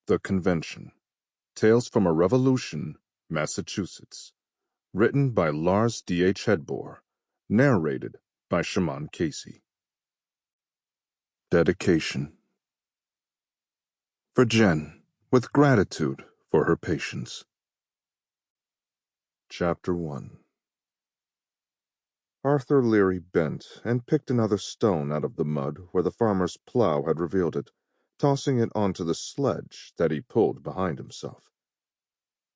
The Convention. Tales from a Revolution, Massachusetts. Written by Lars D.H. Hedbor. Narrated by Shamaan Casey. Dedication. For Jen, with gratitude for her patience. Chapter 1. Arthur Leary bent and picked another stone out of the mud where the farmer's plow had revealed it, tossing it onto the sledge that he pulled behind himself.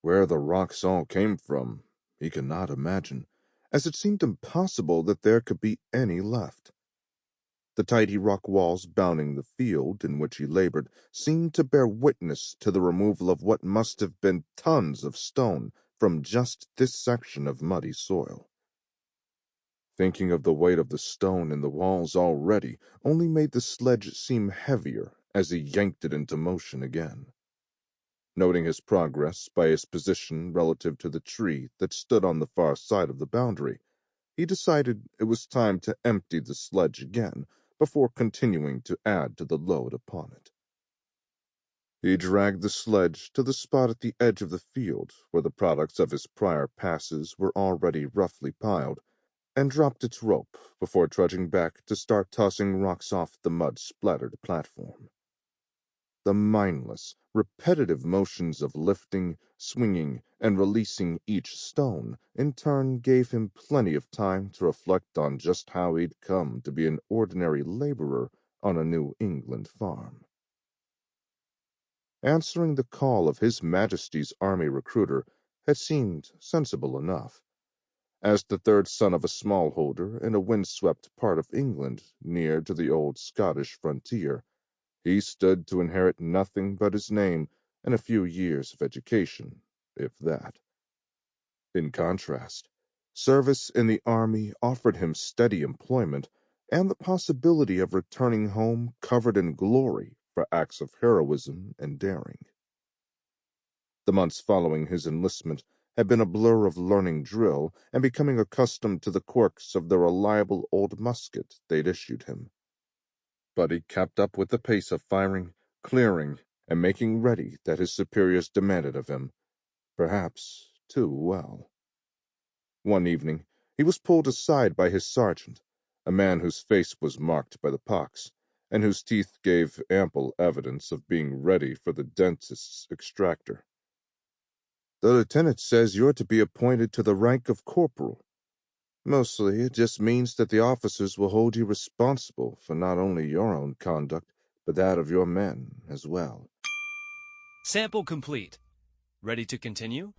Where the rocks all came from, he could not imagine, as it seemed impossible that there could be any left. The tidy rock walls bounding the field in which he labored seemed to bear witness to the removal of what must have been tons of stone from just this section of muddy soil. Thinking of the weight of the stone in the walls already only made the sledge seem heavier as he yanked it into motion again. Noting his progress by his position relative to the tree that stood on the far side of the boundary, he decided it was time to empty the sledge again before continuing to add to the load upon it. He dragged the sledge to the spot at the edge of the field where the products of his prior passes were already roughly piled, and dropped its rope before trudging back to start tossing rocks off the mud-splattered platform. The mindless, repetitive motions of lifting, swinging, and releasing each stone in turn gave him plenty of time to reflect on just how he'd come to be an ordinary laborer on a New England farm. Answering the call of His Majesty's Army recruiter had seemed sensible enough. As the third son of a smallholder in a windswept part of England near to the old Scottish frontier, he stood to inherit nothing but his name and a few years of education, if that. In contrast, service in the army offered him steady employment and the possibility of returning home covered in glory for acts of heroism and daring. The months following his enlistment had been a blur of learning drill and becoming accustomed to the quirks of the reliable old musket they'd issued him. But he kept up with the pace of firing, clearing, and making ready that his superiors demanded of him, perhaps too well. One evening, he was pulled aside by his sergeant, a man whose face was marked by the pox, and whose teeth gave ample evidence of being ready for the dentist's extractor. "The lieutenant says you're to be appointed to the rank of corporal. Mostly, it just means that the officers will hold you responsible for not only your own conduct, but that of your men as well." Sample complete. Ready to continue?